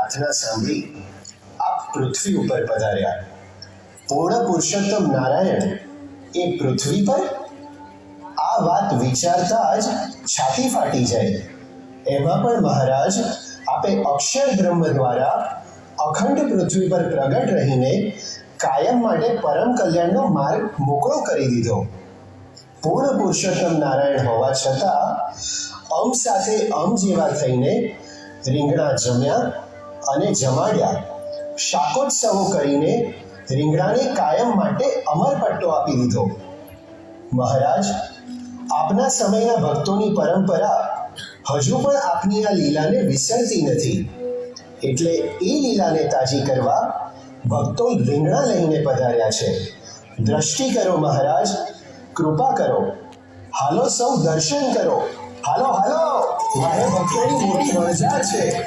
પ્રાર્થના સાંભળી આપ પૃથ્વી ઉપર પધાર્યા. પૂર્ણ પુરુષોત્તમ નારાયણ એ પૃથ્વી પર? આ વાત વિચારતા જ છાતી ફાટી જાય. એમાં પણ મહારાજ આપે અક્ષર બ્રહ્મ દ્વારા અખંડ પૃથ્વી પર પ્રગટ રહીને કાયમ માટે પરમ કલ્યાણનો માર્ગ મોકળો કરી દીધો. પૂર્ણ પુરુષોત્તમ નારાયણ હોવા છતાં અમ સાથે અમ જેવા થઈને રીંગણા જમ્યા અને જમાડ્યા. શાકોત્સવો કરીને રીંગણાને કાયમ માટે અમર પટ્ટો આપી દીધો. મહારાજ, આપના સમયના ભક્તોની પરંપરા હજુ પણ આપની આ લીલાને વિસરતી નથી. એટલે એ લીલાને તાજી કરવા ભક્તો રીંગણા લઈને પધાર્યા છે. દ્રષ્ટિ કરો મહારાજ, કૃપા કરો. હાલો સૌ દર્શન કરો. હાલો હાલો, મારે ભક્તોની મોટી વણઝાર છે.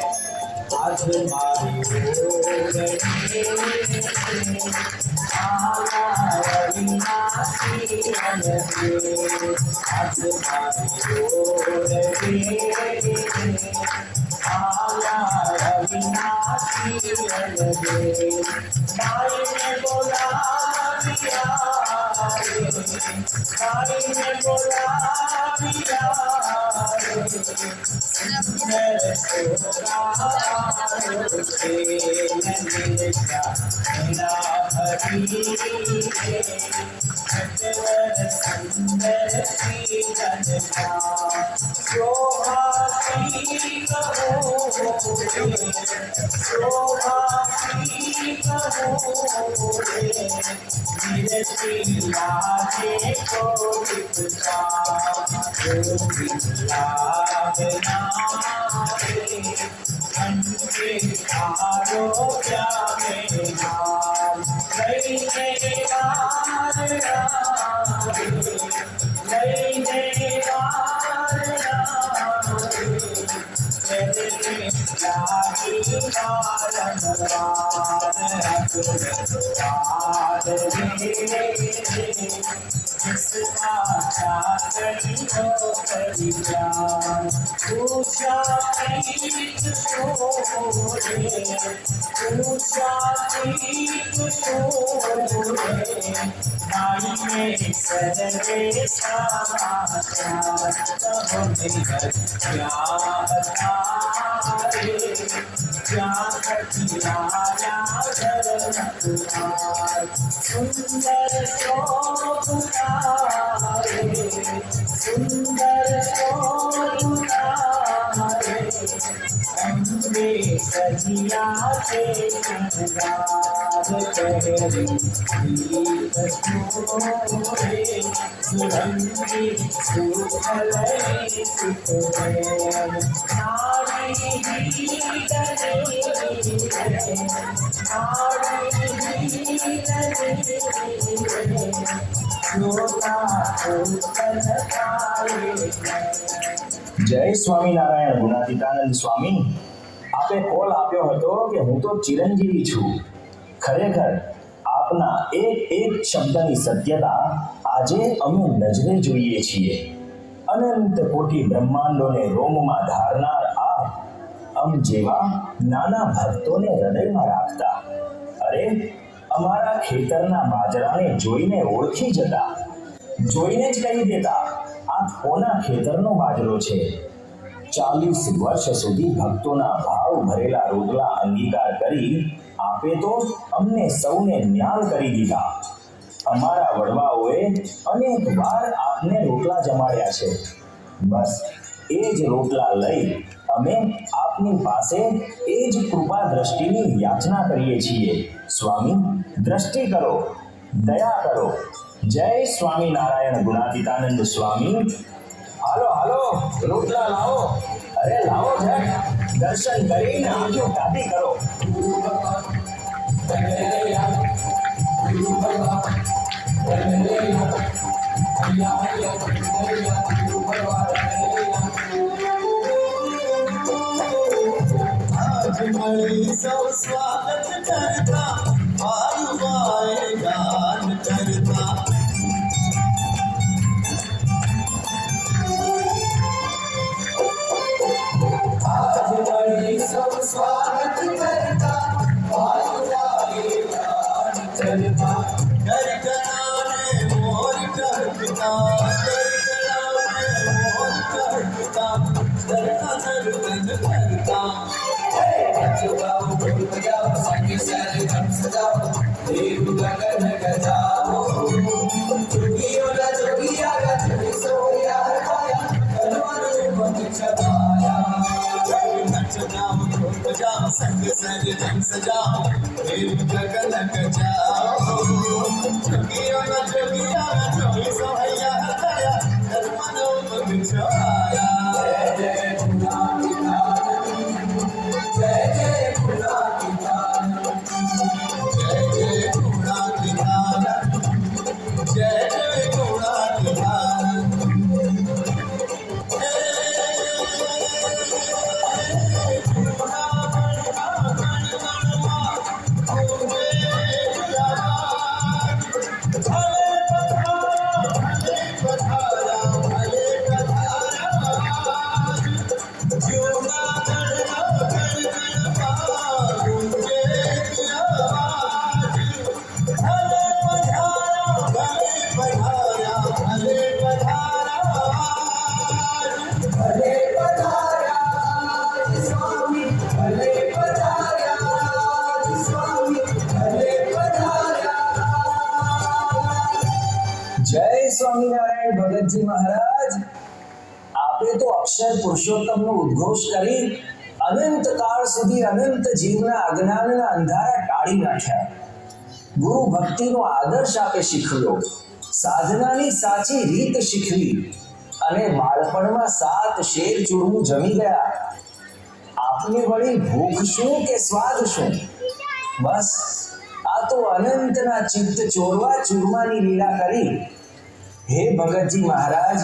જય સ્વામિનારાયણ ગુણાતીતાનંદ સ્વામી. આપે કોલ આપ્યો હતો કે હું તો ચિરંજીવી છું. ખરેખર આપના એક શબ્દની સત્યતા આજે અમે નજરે જોઈએ છીએ. અનંત કોટી બ્રહ્માંડોને રોમમાં ધારનાર આપ અમ જેવા નાના ભક્તોને હૃદયમાં રાખતા. અરે, અમારા ખેતરના બાજરાને જોઈને ઓળખી જતા. જોઈને જ કહી દેતા, આ કોના ખેતરનો બાજરો છે. 40 વર્ષ સુધી ભક્તોના ભાવ ભરેલા રોટલા અંગીકાર કરી આપે તો અમને સૌને ન્યાલ કરી દીધા. અમારા વડવાઓએ અનેક વાર આપને રોટલા જમાડ્યા છે. બસ એ જ રોટલા લઈ અમે આપની પાસે એ જ કૃપા દ્રષ્ટિની યાચના કરીએ છીએ. સ્વામી, દ્રષ્ટિ કરો, દયા કરો. જય સ્વામિનારાયણ ગુણાતીતાનંદ સ્વામી. હાલો હાલો, રોટલા લાવો. અરે લાવો ઝટ, દર્શન કરીને આંખો કાઢી કરો. સૌ સ્વાગત કરતા, ભાઈ ભાઈ ગાન કરતા. આજ મળી સૌ સ્વાગત કરતા. बजाओ ढोल बजाओ संगे सारे धम सजाओ देव लगन गजाओ जोगियों का जोगिया का जोगी सोया हटाया तलवार बंद चलाया नच जाओ ढोल बजाओ संगे सारे धम सजाओ देव लगन गजाओ जोगियों का जोगिया का जोगी सोया हटाया तलवार बंद चलाया जय जय गुणातीतान जय जय गुणातीतान जय जय गुणातीतान જય સ્વામિનારાયણ ભગતજી મહારાજ. આપે તો અક્ષર પુરુષોત્તમનો ઉદ્ઘોષ કરી અનંત કાળ સુધી અનંત જીવના અજ્ઞાનના અંધારા ટાળી નાખ્યા. ગુરુ ભક્તિનો આદર્શ આપે શીખવ્યો, સાધનાની સાચી રીત શીખવી અને બાળપણમાં 7 શેર ચૂરમું જમી ગયા. આપને વળી ભૂખ શું કે સ્વાદ શું? બસ આ તો અનંતના ચિત્ત ચોરવા ચૂરમાની લીલા કરી. હે ભગતજી મહારાજ,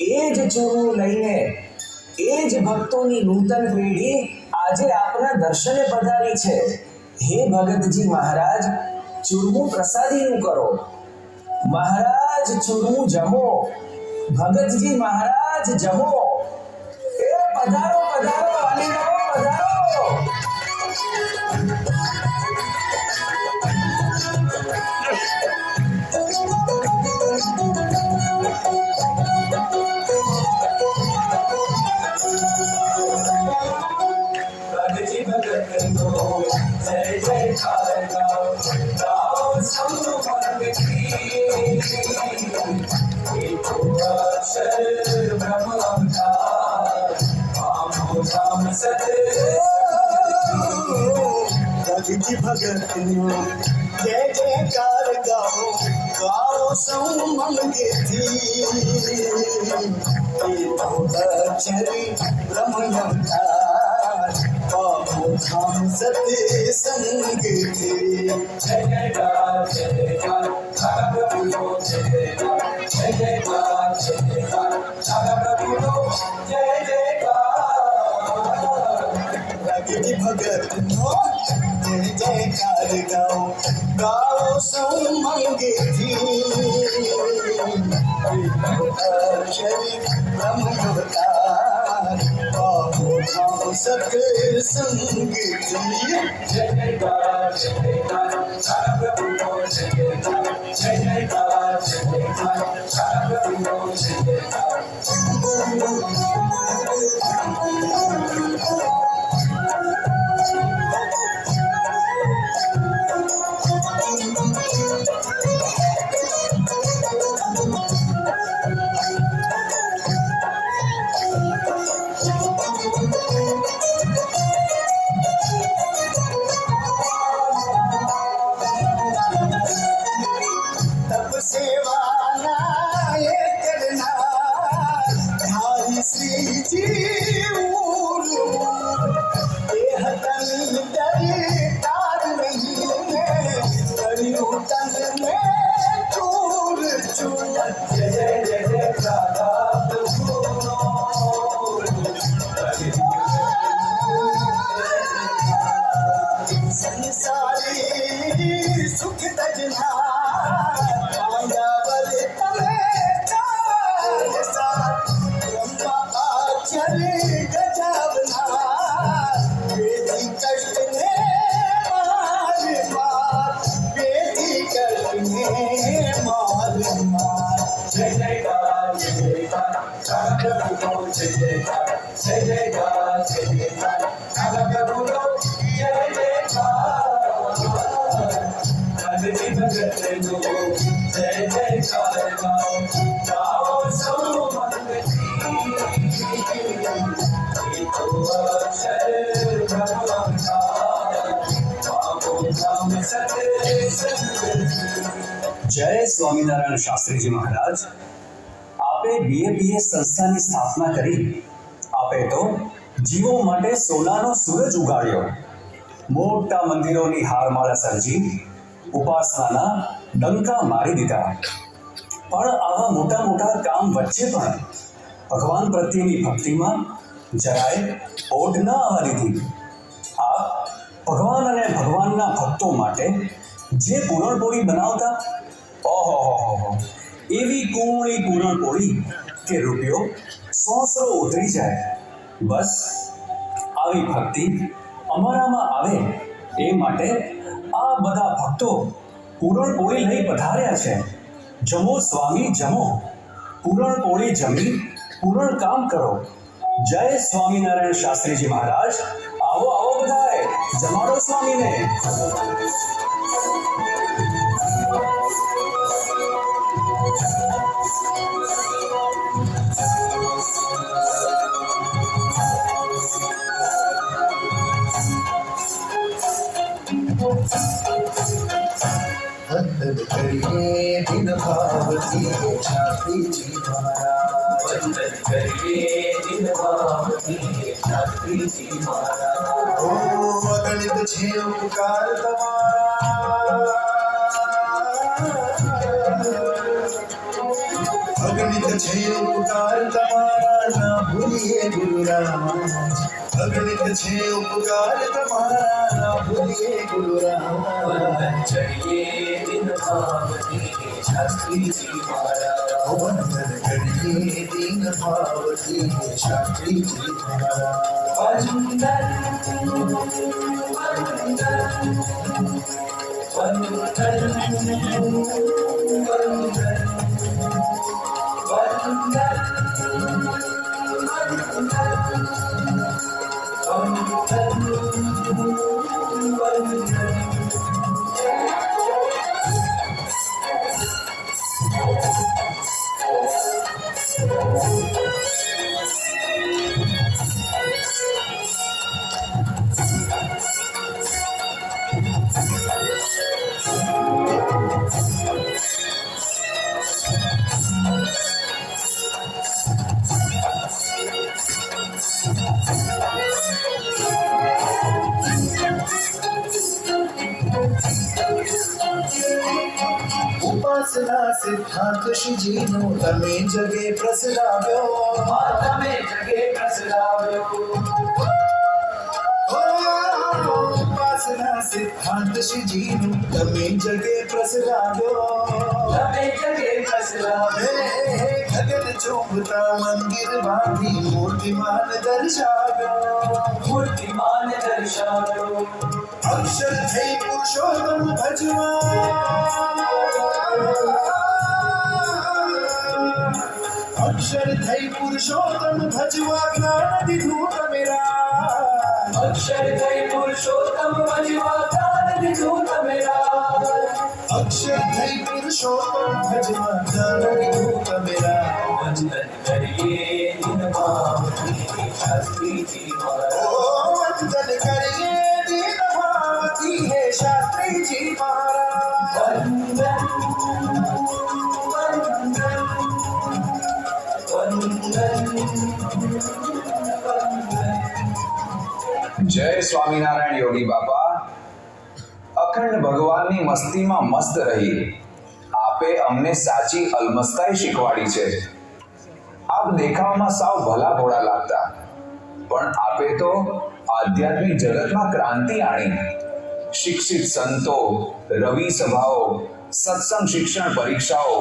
એ જ ચૂરમું લઈને એ જ ભક્તોની નૂતન પેઢી આજે આપના દર્શને પધારી છે. હે ભગતજી મહારાજ, ચૂરમું પ્રસાદીનું કરો. મહારાજ ચૂરમું જમો. ભગતજી મહારાજ જમો. એ પધારો પધારો અલીરાઓ પધારો. भगजी भगत को जय जयकार गाओ गाओ सब वर्ग की एको अक्षर ब्रह्म अवतार आमो धाम सत भगजी भगत को जय जयकार गाओ गाओ सब मंग थी एको अक्षर ब्रह्म अवतार हम सत्य संग थे जय जयकार सारा प्रभु जय जयकार जय जयकार सारा प्रभु जय जयकार भगति भगत जय जयकार गाओ गाओ सौमंग थी ब्रह्म अवतार हम सत्य संग जय जयकार सारा प्रभु जय जयकार जय जयकार सारा प्रभु जय जयकार जय जयकार जय जयकार जय जयकार જગતનો જય જયકાર ગાઓ ગાઓ સૌ મંગથી એ તો અક્ષર બ્રહ્મકાર બાબો ધામ સત્ય જય સ્વામિનારાયણ શાસ્ત્રીજી મહારાજ, આપે બીએપીએસ સંસ્થાની સ્થાપના કરી. આપે તો જીવો માટે સોનાનો સૂરજ ઉગાડ્યો, મોટા મંદિરોની હારમાળા સર્જી, ઉપાસનાના ડંકા મારી દીધા. પણ આવા મોટા મોટા કામ વચ્ચે પણ ભગવાન પ્રત્યેની ભક્તિમાં જરાય ઓઢ ન આવવા દીધી. આપ ભગવાન અને ભગવાનના ભક્તો માટે જે પૂરણપોળી બનાવતા, ઓહો, એવી કુણી પૂરણપોળી કે રૂપિયો 100 ઉતરી જાય. બસ આવી ભક્તિ અમારામાં આવે એ માટે આ બધા ભક્તો પૂરણપોળી લઈ પધાર્યા છે. જમો સ્વામી જમો, પૂરણપોળી જમી પૂરણ કામ કરો. જય સ્વામિનારાયણ શાસ્ત્રીજી મહારાજ, આવો આવો બધાએ, જમાડો સ્વામીને. વંદન કરીએ દિન ભાવથી શાસ્ત્રીજી મહારાજ. વંદન કરીએ દિન ભાવથી શાસ્ત્રીજી મહારાજ ઓ અગણિત છે ઉપકાર તમારા, અગણિત છે ઉપકાર તમારા, ના ભૂલીએ ગુરુ રામાજ. અગણિત છે ઉપકાર તમારા, ના ભૂલીએ ગુરુ રામાજ. વંદન કરીએ દિન ભાવથી શાસ્ત્રીજી મહારાજ વંદન કરીએ દીન ભાવથી શાસ્ત્રીજી મહારાજ. વંદન ઉપાસના સિદ્ધાંત શ્રીજીનો તમે જગે પ્રસરાવ્યો. તમે જગે પ્રસરાવ્યો ઉપાસના સિદ્ધાંત શ્રીજીનો તમે જગે પ્રસરાવ્યો. તમે જગે પ્રસરાવ્યો ગગન ચુંબતા મંદિર બાંધી મૂર્તિમાન દર્શાવ્યો. મૂર્તિમાન દર્શાવ્યો અક્ષર થઈ પુરુષોત્તમ ભજવા, અક્ષર થઈ પુરુષોત્તમ ભજવા જ્ઞાન દીધું તમેરા. અક્ષર થઈ પુરુષોત્તમ ભજવા જ્ઞાન દીધું તમેરા. અક્ષર થઈ પુરુષોત્તમ ભજવા જ્ઞાન દીધું તમેરા. વંદન કરીએ દિન ભાવથી શાસ્ત્રીજી મહારાજ ઓ વંદન કરીએ દીન ભાવથી હે શાસ્ત્રીજી મહારાજ. જય સ્વામિનારાયણ યોગી બાપા. અખંડ ભગવાનની મસ્તીમાં મસ્ત રહી આપે અમને સાચી અલમસ્તાઈ શીખવાડી છે. આપ દેખાવમાં સાવ ભલા ભોળા લાગતા, પણ આપે તો આધ્યાત્મિક જગતમાં ક્રાંતિ આણી. શિક્ષિત સંતો, રવિ સભાઓ, સત્સંગ શિક્ષણ પરીક્ષાઓ,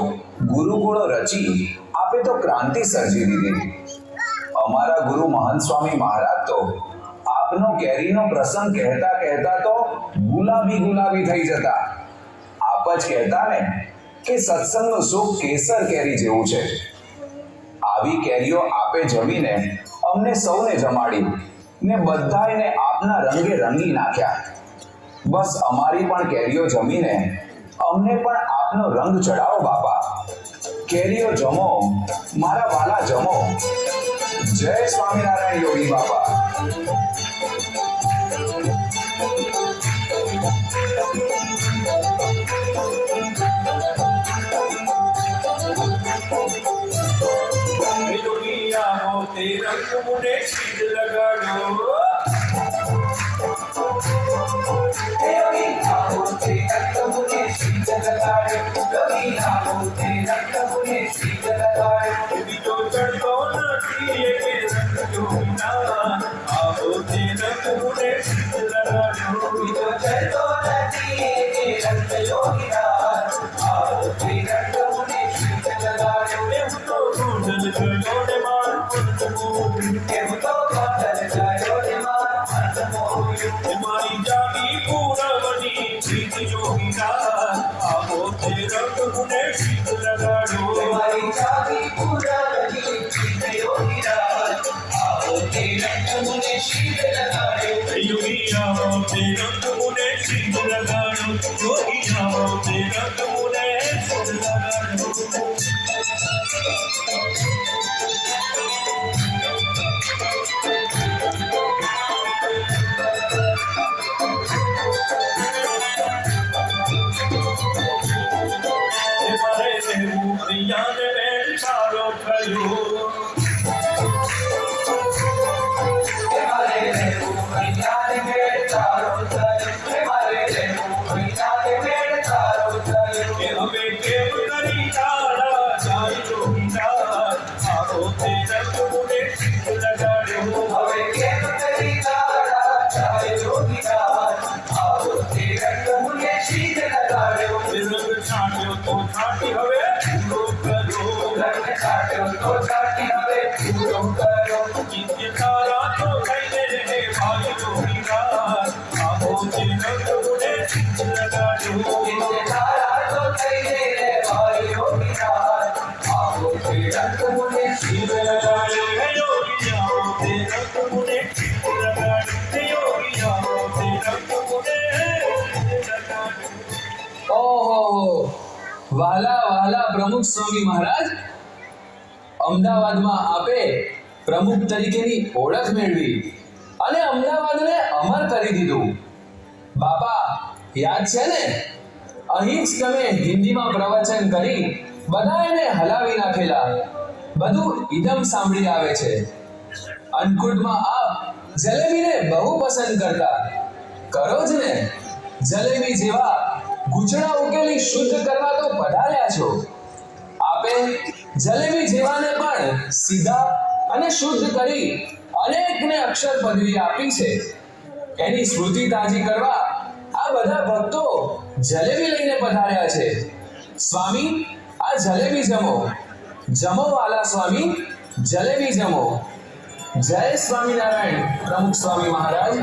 ગુરુકુળો રચી આપે તો ક્રાંતિ સર્જી દીધી. અમારા ગુરુ મહંત સ્વામી મહારાજ તો આપનો કેરીનો પ્રસંગ કહેતા કહેતા તો ગુલાબી થઈ જતા. આપ જ કહેતા ને કે સત્સંગનું સુખ કેસર કેરી જેવું છે. આવી કેરીઓ આપે જમીને અમને સૌને જમાડી ને બધાયને આપના રંગે રંગી નાખ્યા. બસ અમારી પણ કેરીઓ જમીને અમને પણ આપનો રંગ ચડાવો બાપા. કેરીઓ જમો, મારા વાલા જમો. જય સ્વામિનારાયણ યોગી બાપા. મુને શીત લગાડો યોગી આવો તે રંગ મુને શીત લગાડો યોગી આવો તે રંગ મુને શીત લગાડો બીજો ચડતો નથી કે રંગ યોગીના આવો તે રંગ મુને શીત લગાડો બીજો ચડતો નથી કે રંગ યોગીના આવો તે રંગ મુને શીત લગાડો એમ તો ગુંજલ ગયો ને માર એમ તો કાતર ગયો ને માર મારી જાગી પૂરવની શીત યોગીના આવો તે રંગ મુને શીત લગાડો મારી જાગી પૂરવની શીત યોગીના આવો તે રંગ મુને શીત લગાડો યોગી આવો તે રંગ મુને શીત લગાડો યોગી આવો તે રંગ મુને શીત લગાડો વાલા વાલા પ્રમુખ સ્વામી મહારાજ, અમદાવાદમાં આપે પ્રમુખ તરીકેની ઓળખ મેળવી અને અમદાવાદને અમર કરી દીધું. બાપા યાદ છે ને, અહીં જ તમે હિન્દીમાં પ્રવચન કરી બધાને હલાવી નાખેલા. બધું ઇદમ સાંભળી આવે છે. અન્નકૂટમાં આપ જલેબીને બહુ પસંદ કરતા. કરો જ ને. જલેબી જેવા ગૂંચળા ઉકેલી શુદ્ધ કરવા તો પધાર્યા છો. આપે જલેબી જેવાને પણ સીધા અને શુદ્ધ કરી અનેકને અક્ષર પદવી આપી છે. એની સ્મૃતિ તાજી કરવા આ બધા ભક્તો જલેબી લઈને પધાર્યા છે. સ્વામી, આ જલેબી જમો. જમો વાલા સ્વામી, જલેબી જમો. જય સ્વામિનારાયણ પ્રમુખ સ્વામી મહારાજ.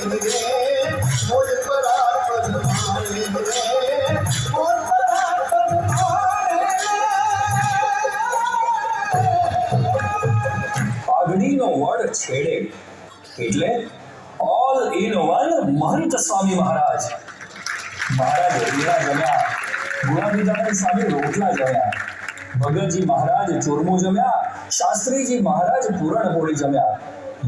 મોજ પરાપદ માણે રે મોજ પરાપદ માણે પાઘડીનો વડ છેડે એટલે ઓલ ઇન વન મહંત સ્વામી મહારાજ. મહારાજ હીરા જમ્યા, ગુણાતીતાનંદ સ્વામી રોટલા જમ્યા, ભગતજી મહારાજ ચૂરમું જમ્યા, શાસ્ત્રીજી મહારાજ પૂરણપોળી જમ્યા,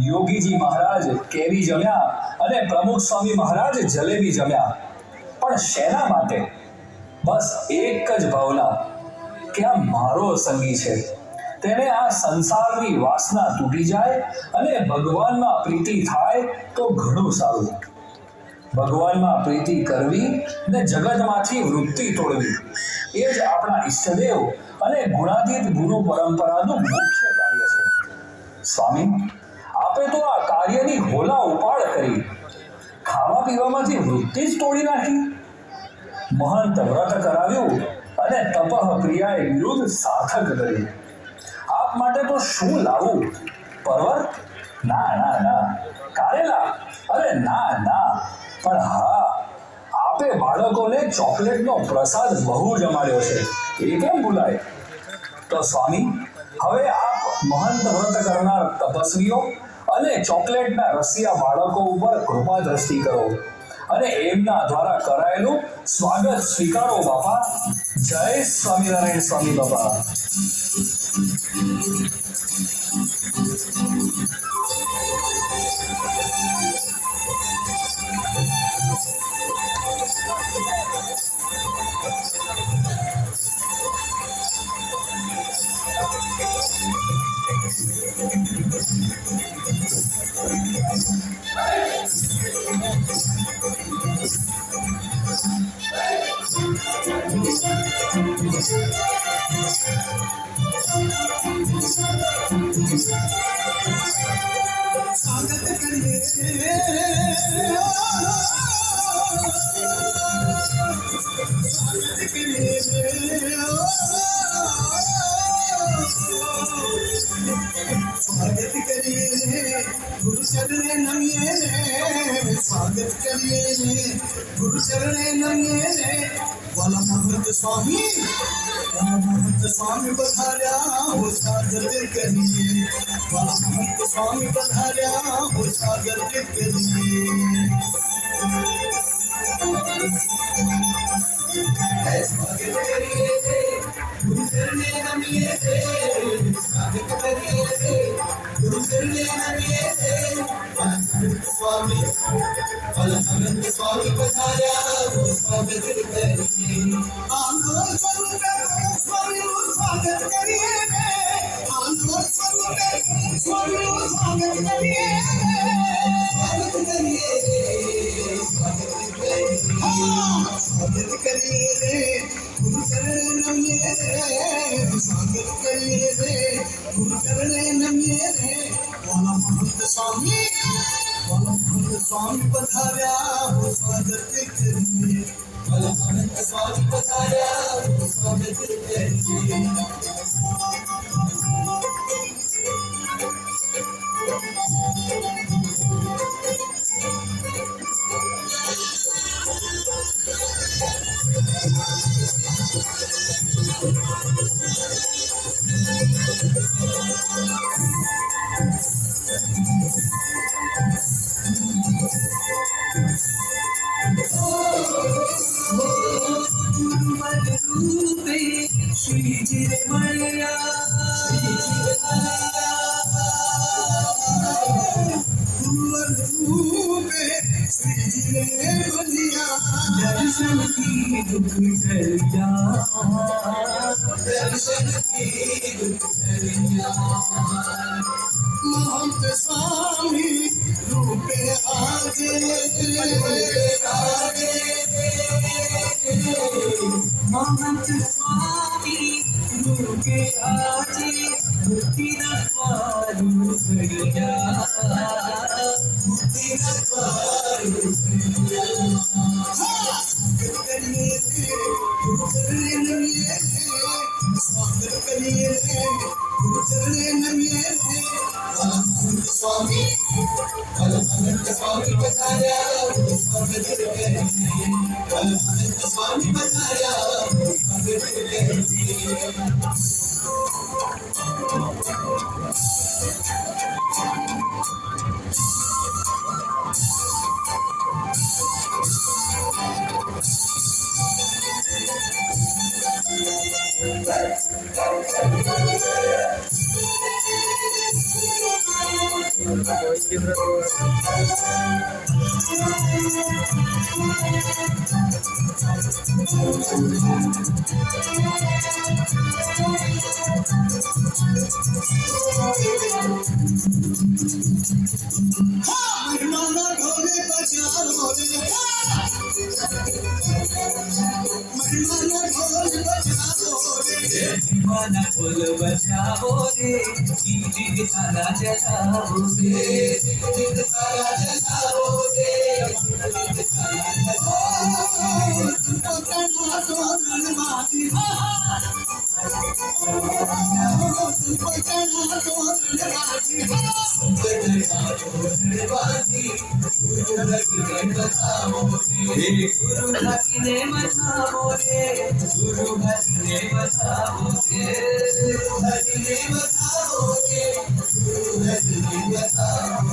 યોગીજી મહારાજ કેરી જમ્યા અને પ્રમુખ સ્વામી મહારાજ જલેબી જમ્યા. પણ શેના માટે? બસ એક જ ભાવના કે આ મારો સંગી છે, તેને આ સંસારની વાસના તૂટી જાય અને ભગવાનમાં પ્રીતિ થાય તો ઘણું સારું. ભગવાનમાં પ્રીતિ કરવી ને જગતમાંથી વૃત્તિ તોડવી એ જ આપણા ઈષ્ટદેવ અને ગુણાતીત ગુરુ પરંપરાનું મુખ્ય કાર્ય છે. સ્વામી, આપે તો આ કાર્યની હોલા ઉપાડ કરી, ખાવા પીવામાંથી વૃત્તિ જ તોડી નાખી. મહંત વ્રત કરાવ્યું અને તપઃ પ્રિયાએ વિરુદ્ધ સાર્થક કર્યું. આપ માટે તો શું લાવું? પર્વત? ના ના ના. કારેલા? અરે ના ના. પણ હા, આપે બાળકોને ચોકલેટનો પ્રસાદ બહુ જમાડ્યો છે, એ કેમ ભૂલાય? તો સ્વામી, હવે આપ મહંત વ્રત કરનાર તપસ્વીઓ અને ચોકલેટના રસિયા બાળકો ઉપર કૃપા દ્રષ્ટિ કરો અને એમના દ્વારા કરાયેલું સ્વાગત સ્વીકારો બાપા. જય સ્વામિનારાયણ સ્વામી બાપા. स्वागत करिए गुरु चरणे नमिए स्वागत करिए गुरु चरणे नमिए वाला महंत स्वामी पधार्या हो स्वागत करिए वाला महंत स्वामी पधार्या हो स्वागत करिए स्वागत करिए गुरु चरणे नमिए स्वागत करिए गुरु चरणे नमिए स्वामी पधार्या हो स्वागत करिए आंदोलन स्वरूप स्वामी स्वागत करिए आंदोलन स्वरूप स्वामी स्वागत करिए स्वागत करिए स्वागत करिए गुरु चरणे नमिए स्वागत करिए गुरु चरणे नमिए वाला महंत स्वामी पधार्या हो स्वागत करिए वाला महंत स्वामी पधार्या हो स्वागत करिए श्री जी मैया श्री जी दर्शन की दुख टलिया दर्शन की दुख टलिया महंत स्वामी रूपे आगे महंत स्वामी रूपे आगे मुक्ति न द्वार दीवाना ढोल बजाओ रे जीव जीव तारा जगाओ रे जीव जीव तारा जगाओ रे जीव जीव तारा जगाओ तुमको तना तो रणबाजी तुमको तना तो रणबाजी तुमको तना तो रणबाजी गुरु लगी बताओ रे गुरु लगी ने बताओ रे गुरु लगी ने बताओ रे गुरु लगी ने बताओ रे गुरु लगी ने बताओ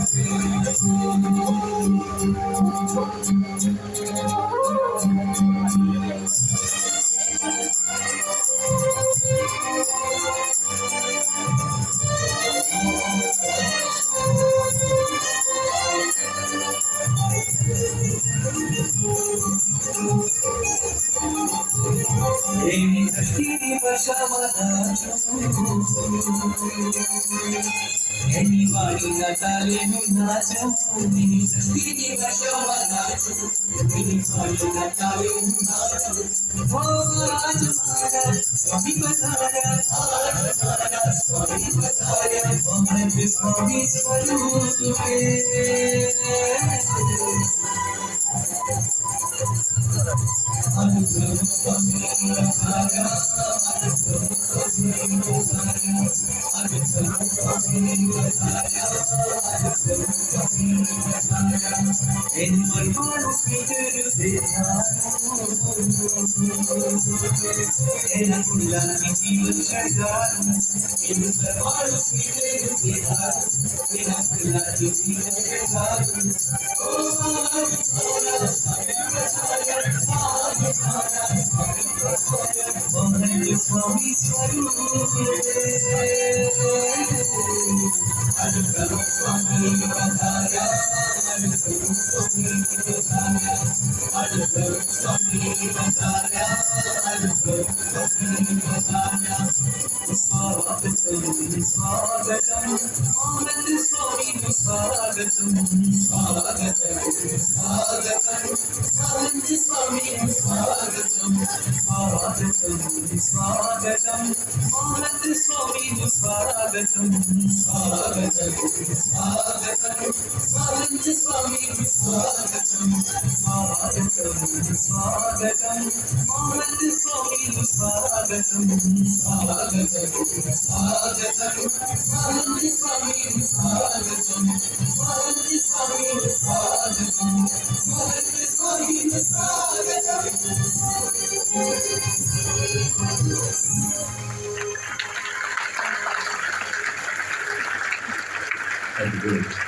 Emi dashti vashamanachu Emi vani natale nachu Emi dashti vashamanachu Emi vani natale nachu Aaj mara swami patara Aaj mara swami patara Aaj swami swarupe Swami Swarupe Adhikaru Swami Pataya Adhikaru Swami Pataya Adhikaru Swami Pataya Adhikaru Swami Pataya Swagatam Swagatam Mohan Swami Swagatam Swagatam Swagatam Mohan Swami Swagatam Swagatam Swagatam Mohan Swami Swagatam Swagatam Swagatam Mohan Swami Swagatam Swagatam Swagatam Mohan Swami Swagatam Swagatam Swagatam Mohan Swami Swagatam Mohan Swami Swagatam Mohan Swami Swagatam Thank you.